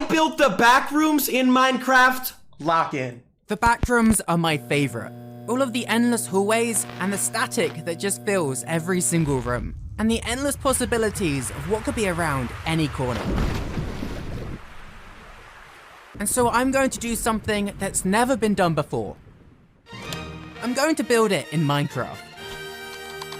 built the back rooms in Minecraft. Lock in. The back rooms are my favorite. All of the endless hallways and the static that just fills every single room. And the endless possibilities of what could be around any corner. And so I'm going to do something that's never been done before. I'm going to build it in Minecraft.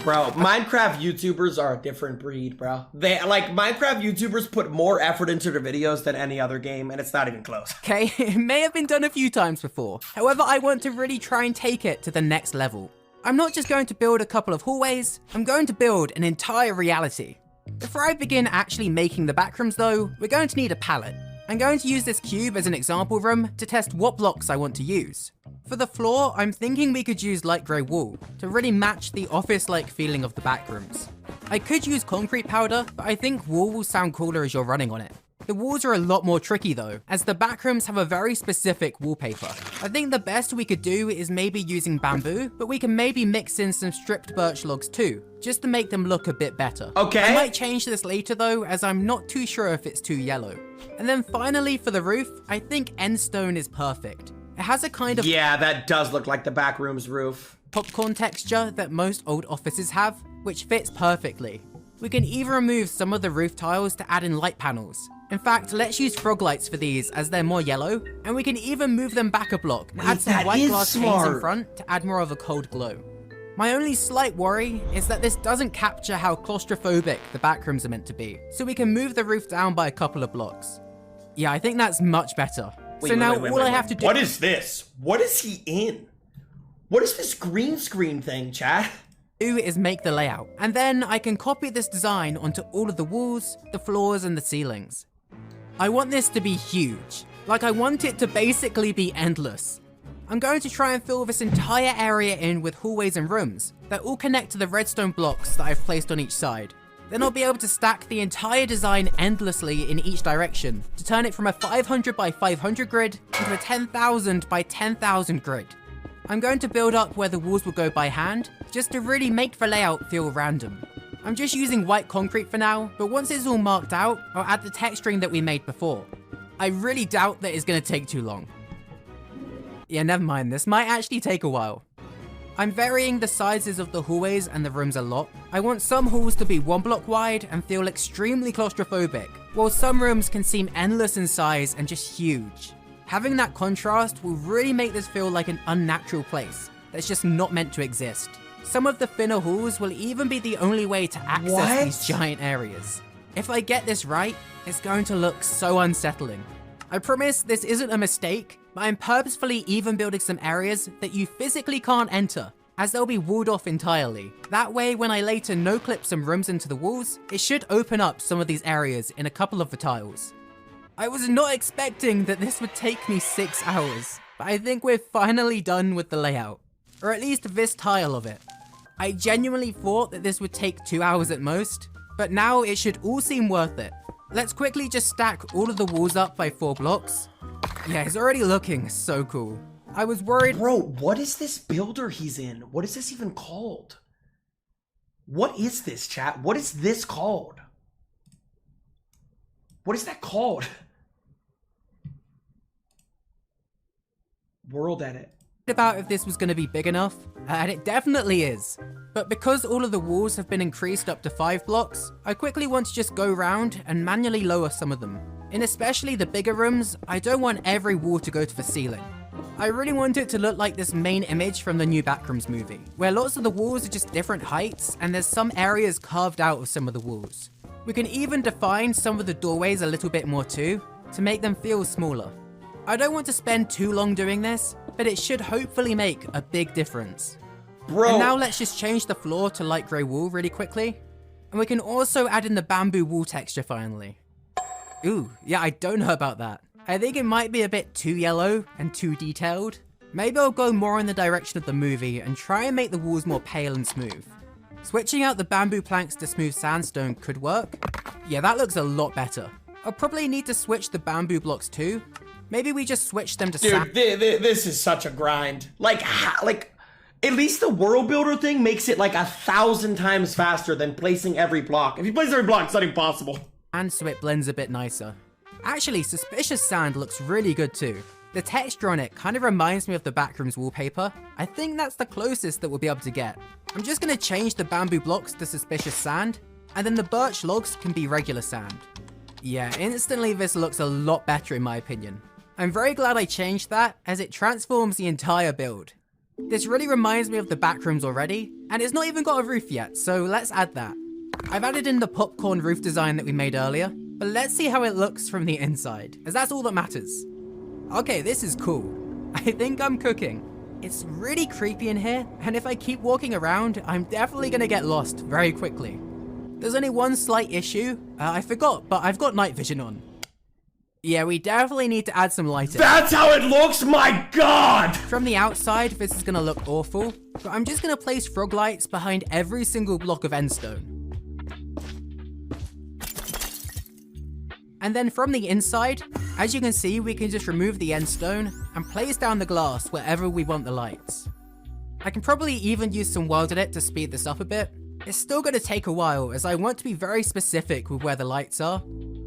Bro, Minecraft YouTubers are a different breed, bro. Minecraft YouTubers put more effort into their videos than any other game, and it's not even close. Okay, it may have been done a few times before. However, I want to really try and take it to the next level. I'm not just going to build a couple of hallways, I'm going to build an entire reality. Before I begin actually making the backrooms though, we're going to need a palette. I'm going to use this cube as an example room to test what blocks I want to use. For the floor, I'm thinking we could use light grey wool to really match the office-like feeling of the backrooms. I could use concrete powder, but I think wool will sound cooler as you're running on it. The walls are a lot more tricky though, as the backrooms have a very specific wallpaper. I think the best we could do is maybe using bamboo, but we can maybe mix in some stripped birch logs too, just to make them look a bit better. Okay. I might change this later though, as I'm not too sure if it's too yellow. And then finally for the roof, I think end stone is perfect. It has a kind of— yeah, that does look like the backroom's roof. Popcorn texture that most old offices have, which fits perfectly. We can even remove some of the roof tiles to add in light panels. In fact, let's use frog lights for these as they're more yellow, and we can even move them back a block and add some white glass panes in front to add more of a cold glow. My only slight worry is that this doesn't capture how claustrophobic the backrooms are meant to be, so we can move the roof down by a couple of blocks. Yeah, I think that's much better. So now all I have to do— what is this? What is he in? What is this green screen thing, chat? Is make the layout, and then I can copy this design onto all of the walls, the floors, and the ceilings. I want this to be huge. Like, I want it to basically be endless. I'm going to try and fill this entire area in with hallways and rooms that all connect to the redstone blocks that I've placed on each side. Then I'll be able to stack the entire design endlessly in each direction to turn it from a 500 by 500 grid into a 10,000 by 10,000 grid. I'm going to build up where the walls will go by hand, just to really make the layout feel random. I'm just using white concrete for now, but once it's all marked out, I'll add the texturing that we made before. I really doubt that it's going to take too long. Yeah, never mind, this might actually take a while. I'm varying the sizes of the hallways and the rooms a lot. I want some halls to be 1 block wide and feel extremely claustrophobic, while some rooms can seem endless in size and just huge. Having that contrast will really make this feel like an unnatural place that's just not meant to exist. Some of the thinner halls will even be the only way to access these giant areas. If I get this right, it's going to look so unsettling. I promise this isn't a mistake, but I'm purposefully even building some areas that you physically can't enter, as they'll be walled off entirely. That way, when I later no-clip some rooms into the walls, it should open up some of these areas in a couple of the tiles. I was not expecting that this would take me 6 hours, but I think we're finally done with the layout, or at least this tile of it. I genuinely thought that this would take 2 hours at most, but now it should all seem worth it. Let's quickly just stack all of the walls up by 4 blocks. Yeah, it's already looking so cool. I was worried— bro, what is this builder he's in? What is this even called? What is this, chat? What is this called? What is that called? World edit. About if this was going to be big enough, and it definitely is. But because all of the walls have been increased up to 5 blocks, I quickly want to just go around and manually lower some of them. In especially the bigger rooms, I don't want every wall to go to the ceiling. I really want it to look like this main image from the new Backrooms movie, where lots of the walls are just different heights and there's some areas carved out of some of the walls. We can even define some of the doorways a little bit more too, to make them feel smaller. I don't want to spend too long doing this, but it should hopefully make a big difference. Bro. And now let's just change the floor to light grey wool really quickly. And we can also add in the bamboo wool texture finally. Ooh, yeah, I don't know about that. I think it might be a bit too yellow and too detailed. Maybe I'll go more in the direction of the movie and try and make the walls more pale and smooth. Switching out the bamboo planks to smooth sandstone could work. Yeah, that looks a lot better. I'll probably need to switch the bamboo blocks too. Maybe we just switch them to sand. Dude, this is such a grind. Like, at least the world builder thing makes it like 1,000 times faster than placing every block. If you place every block, it's not impossible. And so it blends a bit nicer. Actually, suspicious sand looks really good too. The texture on it kind of reminds me of the Backrooms wallpaper. I think that's the closest that we'll be able to get. I'm just gonna change the bamboo blocks to suspicious sand, and then the birch logs can be regular sand. Yeah, instantly this looks a lot better in my opinion. I'm very glad I changed that, as it transforms the entire build. This really reminds me of the Backrooms already, and it's not even got a roof yet, so let's add that. I've added in the popcorn roof design that we made earlier, but let's see how it looks from the inside, as that's all that matters. Okay, this is cool. I think I'm cooking. It's really creepy in here, and if I keep walking around, I'm definitely gonna get lost very quickly. There's only one slight issue. I forgot, but I've got night vision on. Yeah, we definitely need to add some lighting. That's how it looks, my god! From the outside, this is gonna look awful, but I'm just gonna place frog lights behind every single block of endstone. And then from the inside, as you can see, we can just remove the endstone and place down the glass wherever we want the lights. I can probably even use some World Edit to speed this up a bit. It's still going to take a while as I want to be very specific with where the lights are,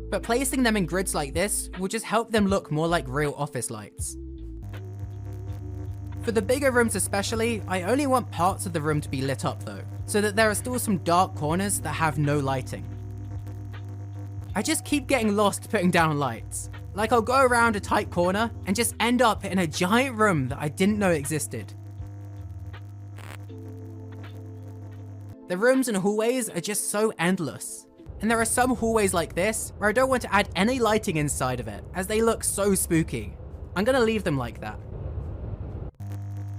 but placing them in grids like this will just help them look more like real office lights. For the bigger rooms especially, I only want parts of the room to be lit up though, so that there are still some dark corners that have no lighting. I just keep getting lost putting down lights. Like I'll go around a tight corner and just end up in a giant room that I didn't know existed. The rooms and hallways are just so endless. And there are some hallways like this where I don't want to add any lighting inside of it, as they look so spooky. I'm gonna leave them like that.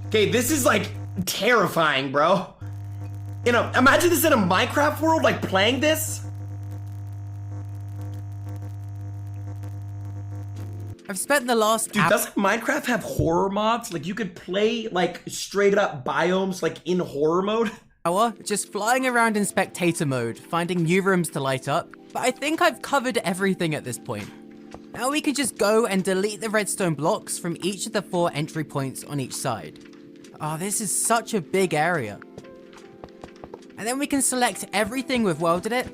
Okay, this is like terrifying, bro. You know, imagine this in a Minecraft world, like playing this. I've spent the last Dude, doesn't Minecraft have horror mods? Like you could play like straight up biomes like in horror mode? hour just flying around in spectator mode, finding new rooms to light up, but I think I've covered everything at this point. Now we can just go and delete the redstone blocks from each of the 4 entry points on each side. Oh, this is such a big area. And then we can select everything with World Edit,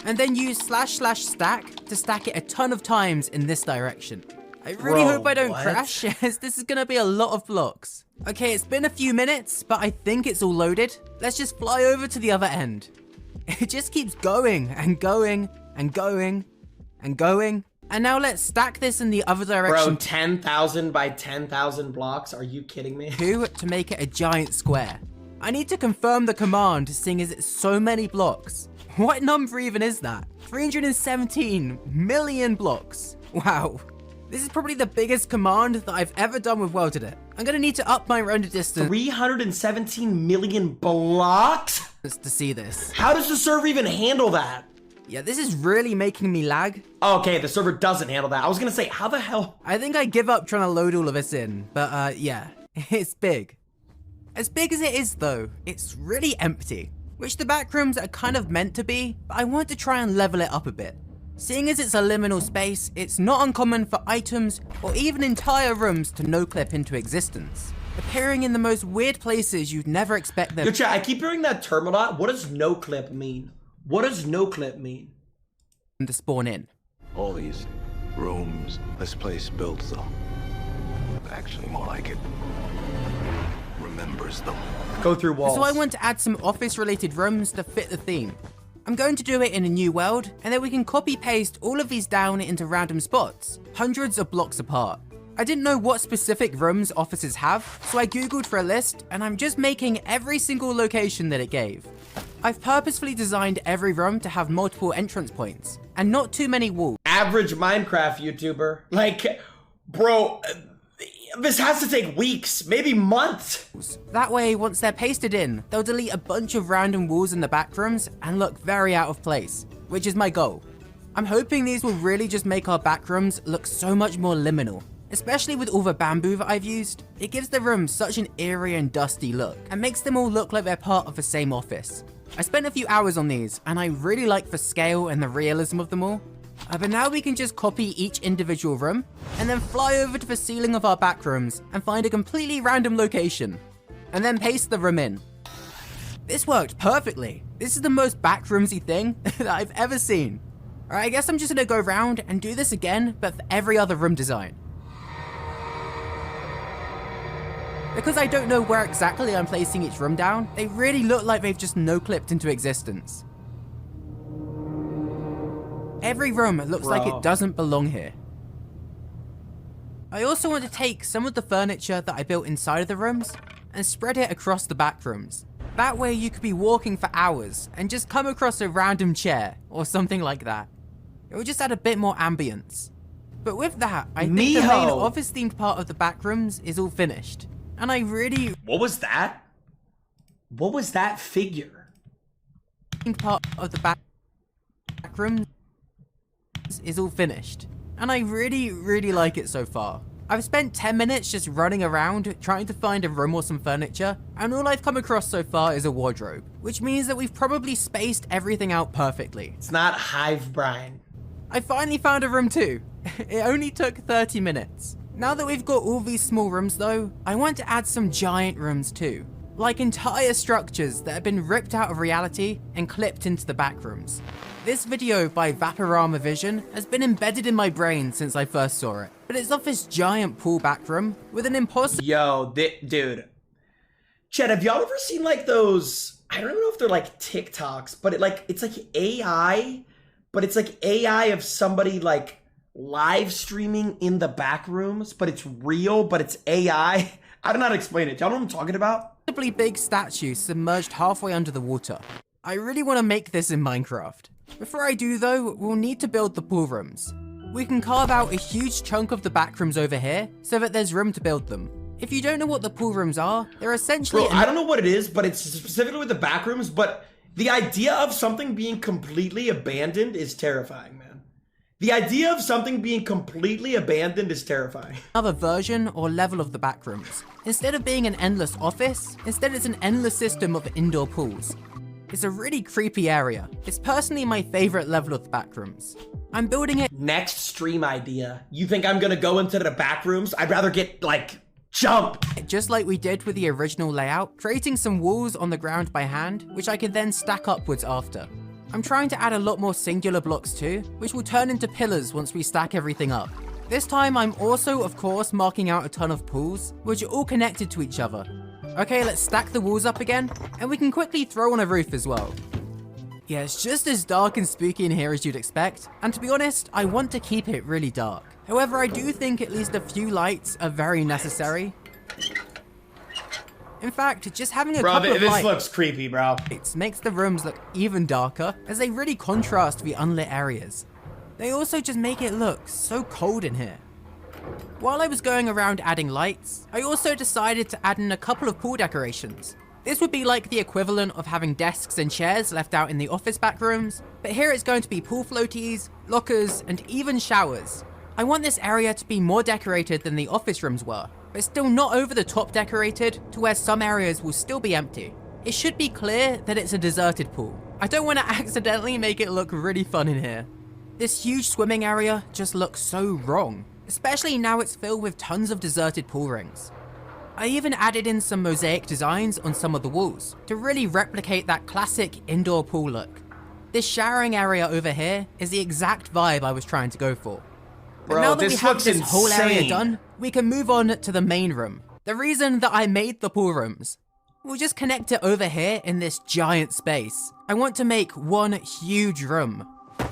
and then use //stack to stack it a ton of times in this direction. I really hope I don't crash, as this is gonna be a lot of blocks. Okay, it's been a few minutes, but I think it's all loaded. Let's just fly over to the other end. It just keeps going and going and going and going. And now let's stack this in the other direction. Bro, 10,000 by 10,000 blocks? Are you kidding me? To make it a giant square. I need to confirm the command, seeing as it's so many blocks. What number even is that? 317 million blocks. Wow. This is probably the biggest command that I've ever done with World Edit. I'm gonna need to up my render distance 317 million blocks? to see this. How does the server even handle that? Yeah, this is really making me lag. Okay, the server doesn't handle that. I was gonna say, how the hell? I think I give up trying to load all of this in, but yeah, it's big. As big as it is though, it's really empty, which the backrooms are kind of meant to be, but I want to try and level it up a bit. Seeing as it's a liminal space, it's not uncommon for items or even entire rooms to no-clip into existence, appearing in the most weird places you'd never expect them. Yo, chat, I keep hearing that term a lot. What does no-clip mean? What does no-clip mean? To spawn in. All these rooms, this place built them. Actually, more like it remembers them. Go through walls. So I want to add some office-related rooms to fit the theme. I'm going to do it in a new world, and then we can copy-paste all of these down into random spots, hundreds of blocks apart. I didn't know what specific rooms offices have, so I googled for a list, and I'm just making every single location that it gave. I've purposefully designed every room to have multiple entrance points, and not too many walls. Average Minecraft YouTuber. Like, bro, this has to take weeks, maybe months. That way, once they're pasted in, they'll delete a bunch of random walls in the back rooms and look very out of place, which is my goal. I'm hoping these will really just make our back rooms look so much more liminal, especially with all the bamboo that I've used. It gives the rooms such an eerie and dusty look and makes them all look like they're part of the same office. I spent a few hours on these and I really like the scale and the realism of them all. But now we can just copy each individual room and then fly over to the ceiling of our back rooms and find a completely random location and then paste the room in. This worked perfectly. This is the most backroomsy thing that I've ever seen. Alright, I guess I'm just gonna go around and do this again, but for every other room design. Because I don't know where exactly I'm placing each room down, they really look like they've just no-clipped into existence. Every room looks like it doesn't belong here. I also want to take some of the furniture that I built inside of the rooms and spread it across the back rooms. That way you could be walking for hours and just come across a random chair or something like that. It would just add a bit more ambience. But with that, I think the main office themed part of the back rooms is all finished. And I really... What was that? What was that figure? Part of the back rooms is all finished. And I really like it so far. I've spent 10 minutes just running around trying to find a room or some furniture, and all I've come across so far is a wardrobe, which means that we've probably spaced everything out perfectly. It's not Hive Brine. I finally found a room too. It only took 30 minutes. Now that we've got all these small rooms though, I want to add some giant rooms too. Like entire structures that have been ripped out of reality and clipped into the back rooms. This video by Vaporama Vision has been embedded in my brain since I first saw it, but it's of this giant pool back room with an impossible— Yo, dude. Chad, have y'all ever seen like those, I don't even know if they're like TikToks, but it's like AI, but it's like AI of somebody like live streaming in the back rooms, but it's real, but it's AI. I don't know how to explain it. Y'all know what I'm talking about? Big statue submerged halfway under the water. I really want to make this in Minecraft. Before I do though, we'll need to build the pool rooms. We can carve out a huge chunk of the back rooms over here so that there's room to build them. If you don't know what the pool rooms are, they're essentially— Bro, I don't know what it is, but it's specifically with the back rooms, but the idea of something being completely abandoned is terrifying, man. The idea of something being completely abandoned is terrifying. Another version or level of the back rooms. Instead of being an endless office, instead it's an endless system of indoor pools. It's a really creepy area. It's personally my favorite level of the back rooms. I'm building it— Next stream idea. You think I'm gonna go into the back rooms? I'd rather get, like, jump. Just like we did with the original layout, creating some walls on the ground by hand, which I can then stack upwards after. I'm trying to add a lot more singular blocks too, which will turn into pillars once we stack everything up. This time I'm also, of course, marking out a ton of pools, which are all connected to each other. Okay, let's stack the walls up again, and we can quickly throw on a roof as well. Yeah, it's just as dark and spooky in here as you'd expect, and to be honest, I want to keep it really dark. However, I do think at least a few lights are very necessary. In fact, just having a couple of lights— This looks creepy, bro. Makes the rooms look even darker, as they really contrast the unlit areas. They also just make it look so cold in here. While I was going around adding lights, I also decided to add in a couple of pool decorations. This would be like the equivalent of having desks and chairs left out in the office back rooms, but here it's going to be pool floaties, lockers, and even showers. I want this area to be more decorated than the office rooms were, but still not over the top decorated to where some areas will still be empty. It should be clear that it's a deserted pool. I don't want to accidentally make it look really fun in here. This huge swimming area just looks so wrong, especially now it's filled with tons of deserted pool rings. I even added in some mosaic designs on some of the walls to really replicate that classic indoor pool look. This showering area over here is the exact vibe I was trying to go for. But now that we have this whole area done, we can move on to the main room. The reason that I made the pool rooms. We'll just connect it over here in this giant space. I want to make one huge room.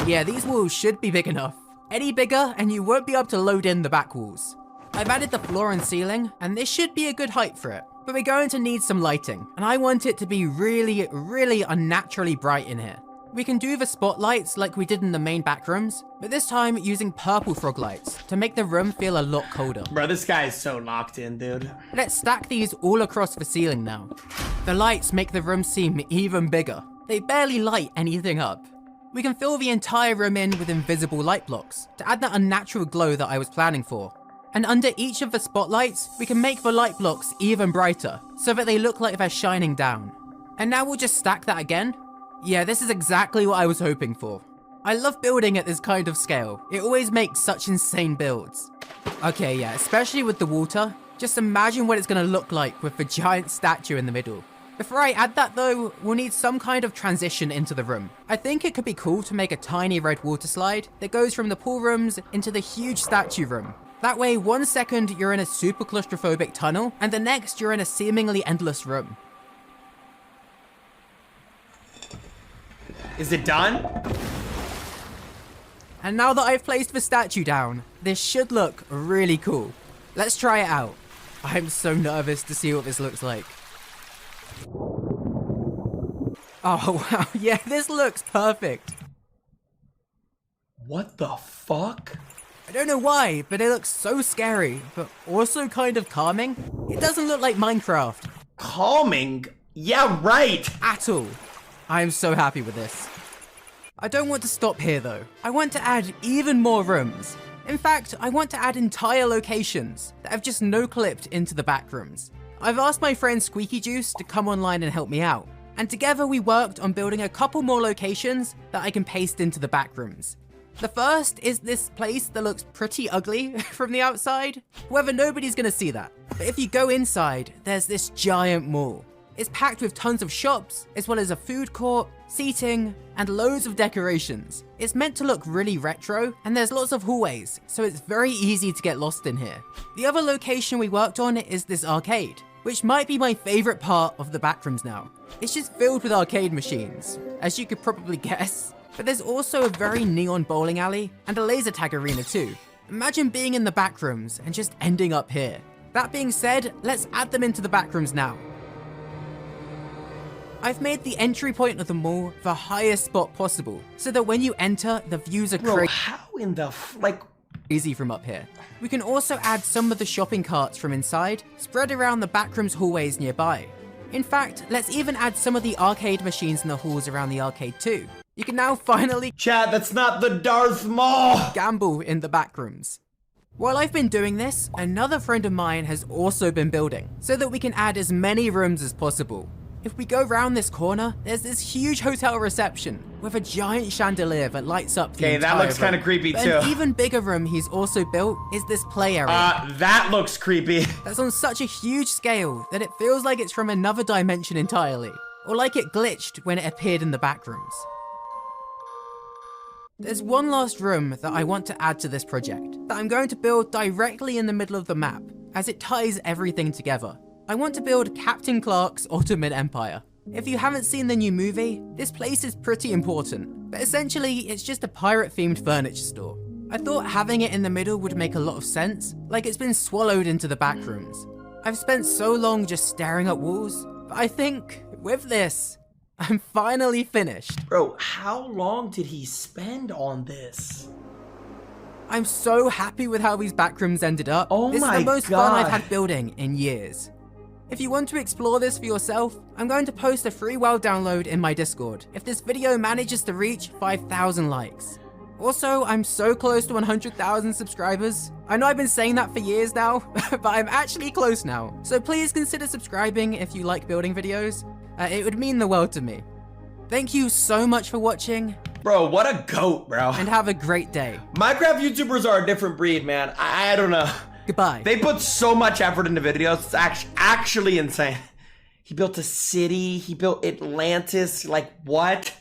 Yeah, these walls should be big enough. Any bigger and you won't be able to load in the back walls. I've added the floor and ceiling, and this should be a good height for it. But we're going to need some lighting, and I want it to be really unnaturally bright in here. We can do the spotlights like we did in the main back rooms, but this time using purple frog lights to make the room feel a lot colder. Bro, this guy is so locked in, dude. Let's stack these all across the ceiling now. The lights make the room seem even bigger. They barely light anything up. We can fill the entire room in with invisible light blocks to add that unnatural glow that I was planning for. And under each of the spotlights, we can make the light blocks even brighter so that they look like they're shining down. And now we'll just stack that again. Yeah, this is exactly what I was hoping for. I love building at this kind of scale. It always makes such insane builds. Okay, yeah, especially with the water. Just imagine what it's gonna look like with the giant statue in the middle. Before I add that though, we'll need some kind of transition into the room. I think it could be cool to make a tiny red water slide that goes from the pool rooms into the huge statue room. That way, 1 second you're in a super claustrophobic tunnel, and the next you're in a seemingly endless room. Is it done? And now that I've placed the statue down, this should look really cool. Let's try it out. I'm so nervous to see what this looks like. Oh wow, yeah, this looks perfect. What the fuck? I don't know why, but it looks so scary, but also kind of calming. It doesn't look like Minecraft. Calming? Yeah, right. At all. I am so happy with this. I don't want to stop here though. I want to add even more rooms. In fact, I want to add entire locations that I've just no-clipped into the back rooms. I've asked my friend Squeaky Juice to come online and help me out, and together we worked on building a couple more locations that I can paste into the back rooms. The first is this place that looks pretty ugly from the outside. However, nobody's gonna see that. But if you go inside, there's this giant mall. It's packed with tons of shops, as well as a food court, seating, and loads of decorations. It's meant to look really retro, and there's lots of hallways, so it's very easy to get lost in here. The other location we worked on is this arcade, which might be my favorite part of the backrooms now. It's just filled with arcade machines, as you could probably guess. But there's also a very neon bowling alley and a laser tag arena too. Imagine being in the backrooms and just ending up here. That being said, let's add them into the backrooms now. I've made the entry point of the mall the highest spot possible, so that when you enter, the views are Bro, how in the crazy from up here. We can also add some of the shopping carts from inside, spread around the backrooms hallways nearby. In fact, let's even add some of the arcade machines in the halls around the arcade too. You can now finally— Chad, that's not the Darth Maul! Gamble in the backrooms. While I've been doing this, another friend of mine has also been building, so that we can add as many rooms as possible. If we go round this corner, there's this huge hotel reception with a giant chandelier that lights up the entire room. Okay, that looks kind of creepy But too. an even bigger room he's also built is this play area. That looks creepy. That's on such a huge scale that it feels like it's from another dimension entirely, or like it glitched when it appeared in the backrooms. There's one last room that I want to add to this project that I'm going to build directly in the middle of the map, as it ties everything together. I want to build Captain Clark's Ottoman Empire. If you haven't seen the new movie, this place is pretty important, but essentially it's just a pirate-themed furniture store. I thought having it in the middle would make a lot of sense, like it's been swallowed into the backrooms. I've spent so long just staring at walls, but I think, with this, I'm finally finished. Bro, how long did he spend on this? I'm so happy with how these backrooms ended up. Oh this my is the most God. fun I've had building in years. If you want to explore this for yourself, I'm going to post a free world download in my Discord if this video manages to reach 5,000 likes. Also, I'm so close to 100,000 subscribers. I know I've been saying that for years now, but I'm actually close now. So please consider subscribing if you like building videos. It would mean the world to me. Thank you so much for watching. Bro, what a goat, bro. And have a great day. Minecraft YouTubers are a different breed, man. I don't know. Goodbye. They put so much effort into videos. It's actually insane. He built a city. He built Atlantis. Like, what?